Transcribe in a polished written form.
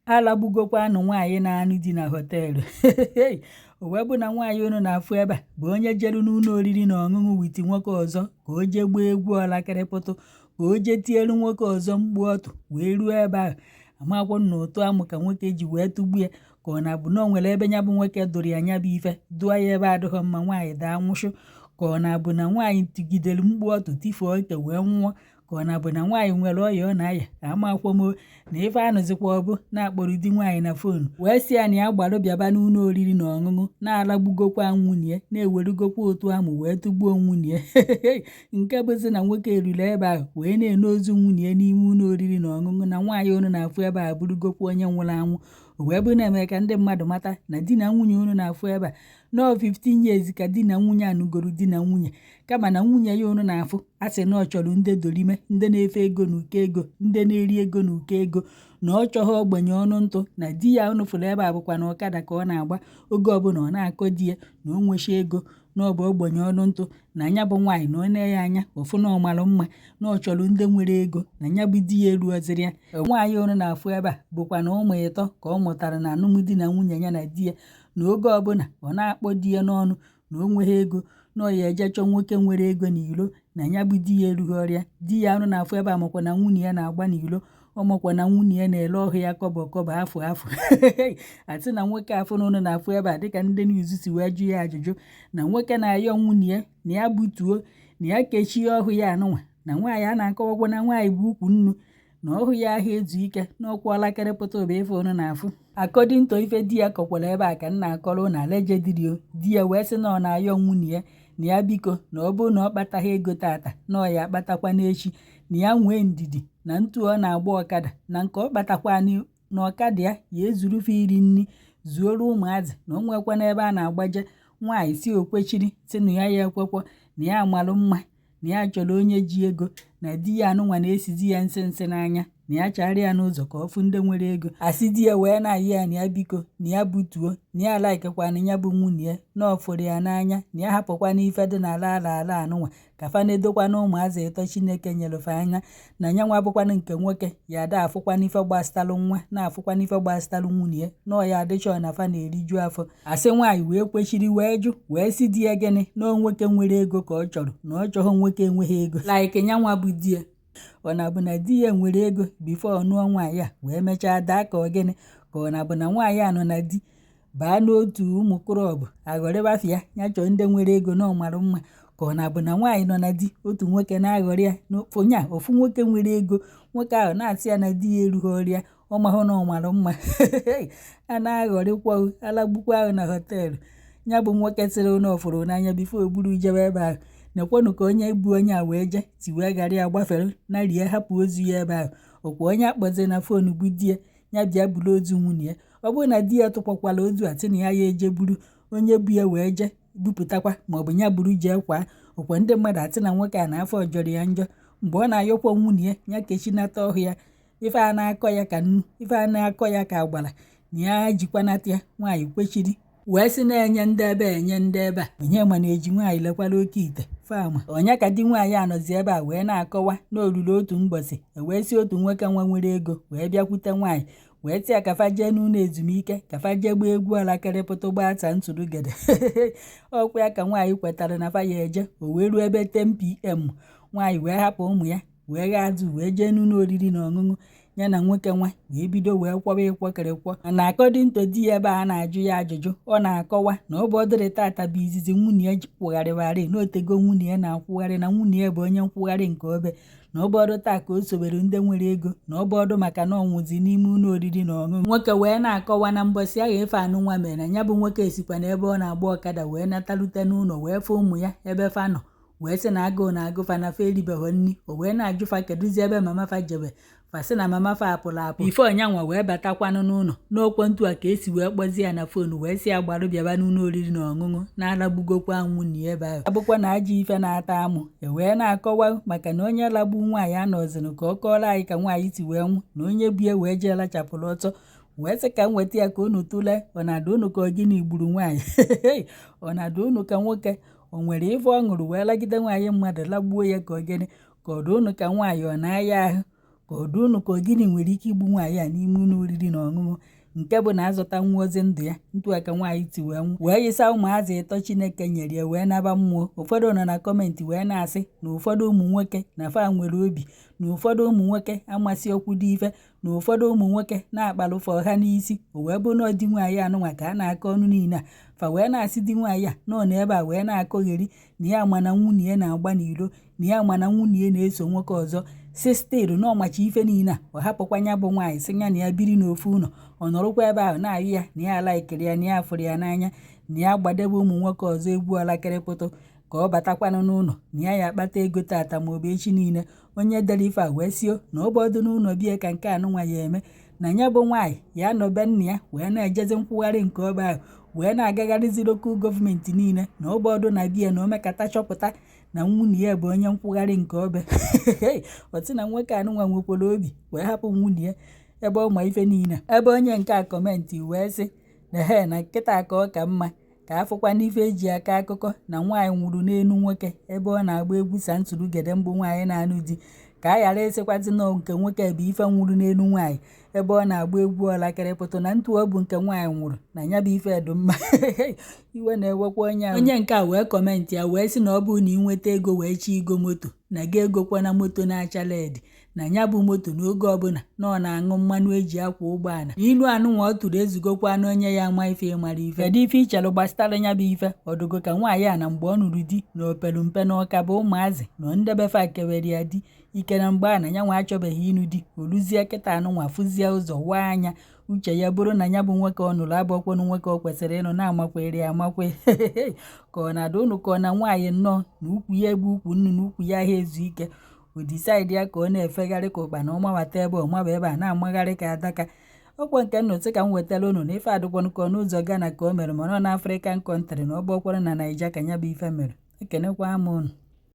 alagbugokwanụ nwaanyị na-anụ di na họteelụ o wee bụ na nwaanyị unu na-afụ ebe a bụ onye jeru n'ụlọ oriri na ọṅụṅụ witi nwoke ọzọ ka o jee gbaa egwu ọlakịrịpụtụ ka o jee tielu nwoke ọzọ mgbu ọtụ wee ruo ebe ahụ amakwụ na ụtụ amụ ka nwoke ji wee tụgbu ya ka ọ na-abụ na o nwere ebe nya bụ nwoke dụrụ ya nya bụ ife dụọ ya ebe adịghọ mma nwaanyị daa nwụchụ ka ọ na-abụ na nwaanyị tụgidere mgbu ọtụ tifuo ike wee nwụọ ka ọ na-abụ na nwaanyị nwere ọya ọ na-aya amakwomo na ife anụzikwa ọbụ na-akpọrọ di nwaanyị na fonu wee sị ya na ya gbarụ bịaba n'ụlọ oriri na ọṅụṅụ na-alagbugokwa nwunye ya na-ewerugokwa otu amụ wee tụgbuo nwunye ya nke bụzi na nwoke eruru ebe ahụ wee na-ene ozu nwunye ya n'ime ụlọ oriri na ọṅụṅụ na nwaanyị unu na-afụ ebe a bụrụgokwa onye nwụrụ anwụ o wee bụ na-eme ka ndị mmadụ mata na di na nwunye unu na-afụ ebe a nọọ 15 years ka di na nwunye anụgoro di na nwunye kama na nwunye ya unu na-afụ a sị na ọ chọrọ ndị dorime ndị na-efe ego na ụkọ ego ndị na-eri ego na ụkọ ego na ọ chọghị ogbenye ọnụ ntụ na di ya unu fụrụ ebe a bụkwa na ọkada ka ọ na-agba oge ọbụla ọ na-akọ di ya na o nwechi ego na ọ bụ ogbenye ọnụ ntụ na anya bụ nwaanyị na ọ na ya anya ọfụ na ọ mara mma na ọ chọrọ ndị nwere ego na nya bụ di ya eruoziri ya nwaanyị unu na-afụ ebe a bụkwa na ụmụ ịtọ ka ọ mụtara na alụmdi na nwunye ya na di ya na oge ọbụla ọ na-akpọ di ya n'ọnụ na o nweghị ego na ọ ya eje chọọ nwoke nwere ego n'ilo na ya bụ di ya erughị ọrịa di ya anụ na-afụ ebe a makwa na nwunye ya na-agba n'ilo ọ makwa na nwunye ya na-ele ọhụ ya kọbọ afọ atị na nwoke afọ na ụnụ na-afụ ebe a dịka ndị n'izu si wee jụ ya ajụjụ na nwoke na-ayọ nwunye ya na ya butuo na ya kechie ọhụ ya anụnwa na nwaanyị a na-akọwakwa na nwaanyị bụ ukwu nnu na ọhụ ya ahụ ezu ike na ọkwụọla kịrịpụta obe ife ụnụ na-afụ akọdịnto ife di ya kọkwara ebe a ka nna akọrọ na alejedirio di ya wee sị na ọ na-ayọ nwunye ya na ya biko na ọ bụrụ na ọ kpataghị ego tata na ọ ya akpatakwa n'echi na ya nwee ndidi na ntu ọ na-agba ọkada na nke ọ kpatakwa na ọkada ya ezurufe iri nri zuoro ụmụazị na o nwekwa n'ebe a na-agbaje nwaanyị si okwechiri si na ya ekwekwa na ya amalụ mma na ya chọrọ onye ji ego na di ya anụnwa na-esizi ya nsị n'anya na ya chara ya n'ụzọ ka ọ fụ ndị nwere ego asị di ya wee na-ayị ya na ya biko na ya butuo na ya laikekwa na ya bụ nwunye ya na ọ fụrụ ya n'anya na ya hapụkwa n'ife dị n'ala ala anụnwa ka fa na-edokwa na ụmụazị ịtọ Chineke nyerefe anya na nya nwa bụkwana nke nwoke ya ada afụkwa n'ife gbasitalụ nwa na-afụkwa n'ife gbasitalụ nwunye ya na ọ ya adịchọ na fa na-eriju afọ asị nwaanyị wee kwechiri wee jụ wee sị di ya gịnị na nwoke nwere ego ka ọ chọrọ na ọ chọghị nwoke enweghị ego laiki nya nwa bụ di ya ọ na-abụ na di ya nwere ego bifo ọ nụọ nwaanyị a wee mechaa daa ka ọ gịnị ka ọ na-abụ na nwaanyị a nọ na di baa n'otu ụmụ klọbụ aghọrịbafịa ya chọọ ndị nwere ego na ọmara mma ka ọ na-abụ na nwaanyị nọ na di otu nwoke na-aghọrị ya n'ofonye a ofu nwoke nwere ego nwoke ahụ na-asị ya na di ya erughị ọrịa ọ mahụ na ọmara mma a na-aghọrịkwa alagbukwa ahụ na họteelụ ya bụ nwoke sịrị na ọfụrụ n'anya bifo o buru jebe ebe ahụ nekwenụ ka onye bụ onye a wee je si wee ghara ya gbafere na rie hapụ ozu ya ebe ahụ ọkwa onye akpọzi na fonu bụ di ya ya bịa buru ozu nwunye ya ọ bụrụ na di ya tụkwakwala ozu a sị na ya eje buru onye bụ ya wee je bupụtakwa maọbụ ya buru jee kwa ọkwa ndị mmadụ atị na nwoke a na afọ jọrọ ya njọ mgbe ọ na-ayọkwa nwunye ya ya kechinata ọhụ ya ife a na-akọ ya ka nnu ife a na-akọ ya ka agbara na ya jikwanata ya nwaanyị kwechiri wee sị na-enye ndị ebe enye ndị ebe a onye ma na-eji nwaanyị lekwara oke ite fama onye ka di nwaanyị anọzi ebe a wee na-akọwa na oruru otu mbọsị wee si otu nwoke nwa nwere ego wee bịakwute nwaanyị wee tịa kafa jee n'ụlọ ezumike kafa jee gbaa egwu ọlakịrịpụta gbaa ata ntụrụgede ọkwa ya ka nwaanyị kwetara na fa ya eje o wee ruo ebe 10pm nwaanyị wee hapụ ụmụ ya wee ghaa azụ wee jee n'ụlọ oriri na ọṅụṅụ ya na nwoke nwa wee bido wee kwọba ịkwọkịrịkwọ na akọdịnto di ya ebe a na-ajụ ya ajụjụ ọ na-akọwa na ọ bụ ọdịrị tata bụ izizi nwunye ya kwụgharịwarị na otego nwunye ya na-akwụgharị na nwunye ya bụ onye nkwụgharị nke obe na ọ bụ ọdụ taa ka o sobere ndị nwere ego na ọ bụ ọdụ maka na ọnwụzi n'ime ụlọ oriri na ọṅụṅụ nwoke wee na-akọwa na mbọsị ahụ efe anụ nwa mere na ya bụ nwoke esikwa na ebe ọ na-agba ọkada wee natalute n'ụlọ wee fụ ụmụ ya ebe fa nọ wee sị na agụụ na-agụfa na fa eribeghị nri o wee na-ajụfa kedụzi ebe mama fa jebe fasị na mama fa apụrụ apụ ife ọnyanwa wee batakwanụ n'ụlọ n'okwentụ a ka esi wee kpọzie ya na fonu wee sị ya gbarụ bịaba n'ụlọ oriri na ọṅụṅụ na-alagbugokwa nwunye ebe ahụ abụkwa na ajọ ife na-ata amụ wee na-akọwa maka na onye lagbu nwaanyị anọzinu ka ọ kọọrọ anyị ka nwaanyị si wee nwụ na onye bie wee jee lachapụrụ ọtọ wee sị ka m weta ya ka unu tụlee ọ na-adụ unu ka ọ gịnị gburu nwaanyị ọ na-adụ unu ka nwoke o nwere ife ọ ṅụrụ wee lagide nwaanyị mmadụ lagbuo ya ka ọ gịnị ka ọ dị unu ka nwaanyị ọ na-aya ahụ ka ọ dị unu ka ọ gịnị nwere ike igbu nwaanyị a n'ime ụlọ oriri na ọṅụṅụ nke bụ na azọta nwa ozi ndụ ya ntụ aka nwaanyị ti wee yịsa ụmụazị ịtọ Chineke nyere ya wee naba mmụọ. Ụfọdụ nọ na kọmentị wee na-asị na ụfọdụ ụmụ nwoke na fa nwere obi, na ụfọdụ ụmụ nwoke amasị okwu dị ife, na ụfọdụ ụmụ nwoke na-akpalụfọ ha n'isi. O wee bụ na di nwaanyị anụnwa ka a na-akọ ọnụ niile a fa wee na-asị di nwaanyị a nọ n'ebe a wee na-akọgheri na ya ma na nwunye ya na-agba n'iro, na ya ma na nwunye ya na-eso nwoke ọzọ sistịl na ọmachi ife niile a ọ hapụkwa ya bụ nwaanyị sị ya na ya biri n'ofu ụlọ ọ nọrọkwa ebe ahụ na-ayụ ya na ya alaikiri ya na ya fụrụ ya n'anya na ya gbadebe ụmụ nwoke ọzọ egwu alakịrịpụtụ ka ọ batakwanụ n'ụlọ na ya akpata ego tata maọbụ echi niile. Onye dere ife a wee sio na ọbọdụ n'ụlọ bie ka nke anụnwa ya eme na ya bụ nwaanyị ya nọbe nna ya wee na-ejezi nkwụgharị nke ọba ahụ wee na-agagharịzi lokal gọọmenti niile na ọbọdụ na biya na omekata chọpụta na nwunye ya bụ onye nkwụgharị nke ọba ọtị na nwoke anụnwa nwekwara obi wee hapụ nwunye ya ebe ọ ma ife niile. Ebe onye nke a kọmentị wee sị na na nkịta ka ọ ka mma ka afụkwa n'ife eji aka akụkọ na nwaanyị nwụrụ n'elu nwoke ebe ọ na-agba egwu Santurugede mbụ nwaanyị na-anụ di, ka a ghara ịsịkwazi na nke nwoke bụ ife nwụrụ n'elu nwaanyị ebe ọ na-agba egwu ọlakịrịpụtụ na ntụ ọ bụ nke nwaanyị nwụrụ na ya bụ ife dị mma. Iwe na-ewekwa onye nke a wee kọmentị ya wee sị na ọ bụ na ịnweta ego wee chi igo moto na ga egokwa na moto na-acha led na ya bụ moto n'oge ọbụla na ọ na-aṅụ mmanụ eji akwa ụgbọala. Ilu anụnwa ọ tụrụ ezugokwa na onye ya ama ife ịmara ife. Kedu ife ichelụ gbasara ya bụ ife? Ọdụgo ka nwaanyị a na mgbe ọ nụrụ di na opelu mpe na ọka bụ ụmụazị na ndebefa kewere ya di ike na mgbe a na ya nwa achọbeghị ịnụ di oluzie kịta anụnwa fụzie ụzọ waa anya uche ya bụrụ na ya bụ nwoke ọ nụrụ abụọkwanụ nwoke ọ kwesịrị ịnụ na-amakwere ya amakwe ka ọ na-adụ ụnụ ka ọ na nwaanyị nnọọ na ukwu ya ebe ukwu nnu na ukwu ya ahịa ezu ike o disaidi ya ka ọ na-efegharị ka ụkpa na ọmawata ebe ọmaba ebe a na-amagharị ka adaka. Ọkwa nke nnụtụ ka m wetara ụnụ na ife adịkwanụ ka ọ n'ụzọ Ghana ka o mere mana ọ na African country na ọ bụọkwanụ na Naija ka ya bụ ife mere. Ekenekwa m ụnụ.